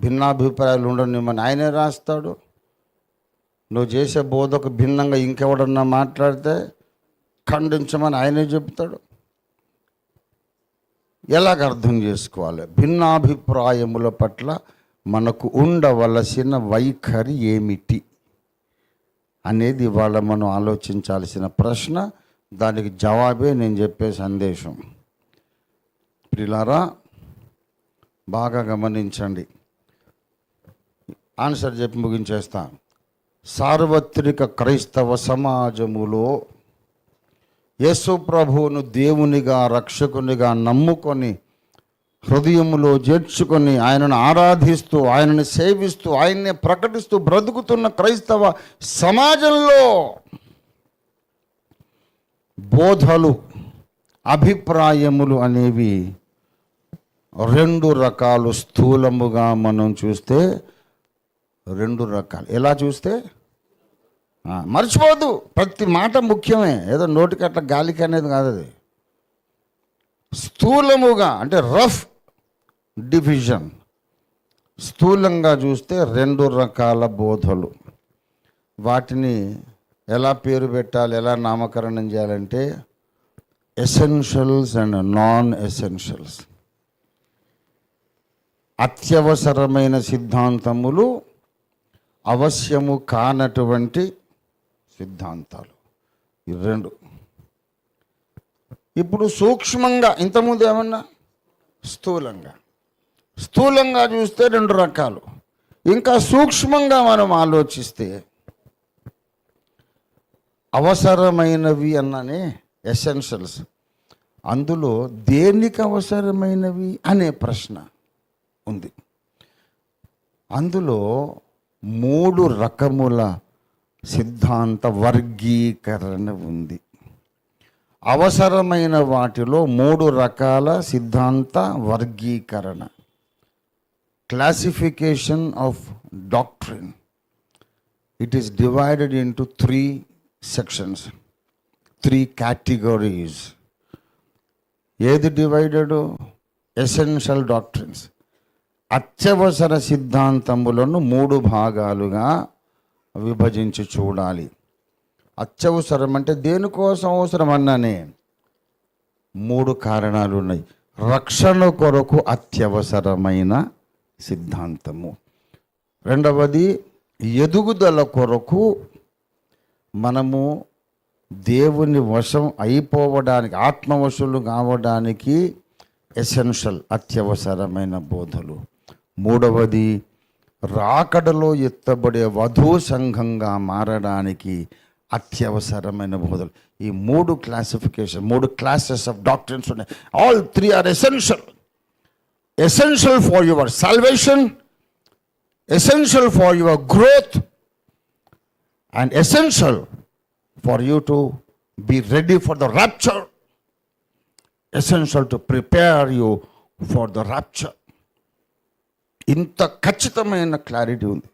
భిన్నాభిప్రాయాలు ఉండనివ్వమని ఆయనే రాస్తాడు. నువ్వు చేసే బోధకు భిన్నంగా ఇంకెవడన్నా మాట్లాడితే ఖండించమని ఆయనే చెప్తాడు. ఎలాగ అర్థం చేసుకోవాలి? భిన్నాభిప్రాయముల పట్ల మనకు ఉండవలసిన వైఖరి ఏమిటి అనేది ఇవాళ మనం ఆలోచించాల్సిన ప్రశ్న. దానికి జవాబే నేను చెప్పే సందేశం. ప్రియులారా, బాగా గమనించండి. ఆన్సర్ చెప్పి ముగించేస్తా. సార్వత్రిక క్రైస్తవ సమాజములో యేసు ప్రభువును దేవునిగా రక్షకునిగా నమ్ముకొని హృదయములో చేర్చుకొని ఆయనను ఆరాధిస్తూ ఆయనను సేవిస్తూ ఆయన్నే ప్రకటిస్తూ బ్రతుకుతున్న క్రైస్తవ సమాజంలో బోధలు, అభిప్రాయములు అనేవి రెండు రకాలు. స్థూలముగా మనం చూస్తే రెండు రకాలు. ఎలా చూస్తే మర్చిపోదు, ప్రతి మాట ముఖ్యమే. ఏదో నోటికి అట్లా గాలికి అనేది కాదు అది. స్థూలముగా అంటే రఫ్ డివిజన్. స్థూలంగా చూస్తే రెండు రకాల బోధలు. వాటిని ఎలా పేరు పెట్టాలి, ఎలా నామకరణం చేయాలంటే ఎసెన్షియల్స్ అండ్ నాన్ ఎసెన్షియల్స్. అత్యవసరమైన సిద్ధాంతములు, అవశ్యము కానటువంటి సిద్ధాంతాలు. ఈ రెండు. ఇప్పుడు సూక్ష్మంగా, ఇంతకుముందు ఏమన్నా స్థూలంగా చూస్తే రెండు రకాలు. ఇంకా సూక్ష్మంగా మనం ఆలోచిస్తే అవసరమైనవి అన్ననే ఎసెన్షియల్స్. అందులో దేనికి అవసరమైనవి అనే ప్రశ్న ఉంది. అందులో మూడు రకముల సిద్ధాంత వర్గీకరణ ఉంది. అవసరమైన వాటిలో మూడు రకాల సిద్ధాంత వర్గీకరణ. Classification of doctrine. It is divided into 3 sections, 3 categories. ఏది డివైడెడ్? Essential doctrines. అత్యవసర సిద్ధాంతములను 3 భాగాలుగా విభజించి చూడాలి. అత్యవసరం అంటే దేనికోసం అవసరం అన్నానే 3 కారణాలు ఉన్నాయి. రక్షణ కొరకు అత్యవసరమైన సిద్ధాంతము. రెండవది, ఎదుగుదల కొరకు మనము దేవుని వశం అయిపోవడానికి, ఆత్మవశులు కావడానికి ఎసెన్షియల్, అత్యవసరమైన బోధలు. మూడవది, రాకడలో ఎత్తబడే వధూ సంఘంగా మారడానికి అత్యవసరమైన బోధలు. ఈ 3 క్లాసిఫికేషన్, 3 క్లాసెస్ ఆఫ్ డాక్ట్రిన్స్ ఉన్నాయి. All 3 are essential. Essential for your salvation, essential for your growth, and essential for you to be ready for the rapture. Essential to prepare you for the rapture. ఇంత ఖచ్చితమైన clarity ఉంది.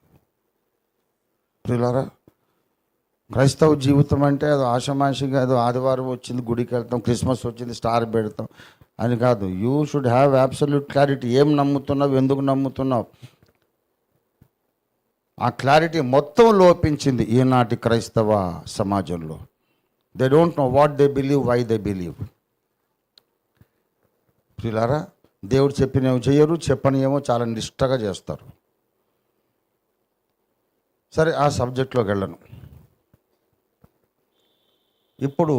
ప్రియులారా, క్రైస్తవ జీవితం అంటే అది ఆషమాషిగా ఏదో ఆదివారం వచ్చింది గుడికి వెళ్తాం, క్రిస్మస్ వచ్చింది స్టార్ పెడతాం అని కాదు. You should have absolute clarity. ఏం నమ్ముతున్నావు, ఎందుకు నమ్ముతున్నావు, ఆ క్లారిటీ మొత్తం లోపించింది ఈనాటి క్రైస్తవ సమాజంలో. They don't know what they believe, why they believe. ప్రియులారా, దేవుడు చెప్పినేమో చేయరు, చెప్పనియేమో చాలా నిష్టగా చేస్తారు. సరే, ఆ సబ్జెక్ట్లోకి వెళ్ళను. ఇప్పుడు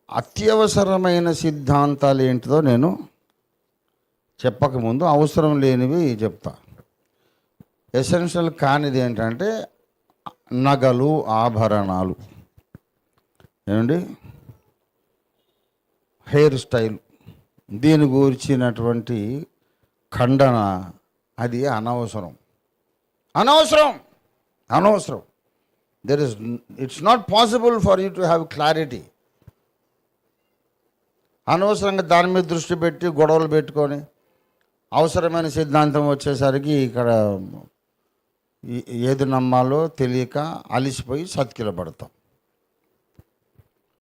అత్యవసరమైన సిద్ధాంతాలు ఏంటిదో నేను చెప్పకముందు అవసరం లేనివి చెప్తా. ఎసెన్షియల్ కానిది ఏంటంటే నగలు, ఆభరణాలు, ఏమండి, హెయిర్ స్టైల్, దీని గురించినటువంటి ఖండన అది అనవసరం. It's not possible for you to have clarity. అనవసరంగా దాని మీద దృష్టి పెట్టి గొడవలు పెట్టుకొని అవసరమైన సిద్ధాంతం వచ్చేసరికి ఇక్కడ ఏది నమ్మాలో తెలియక అలిసిపోయి సతికిల పడతాం.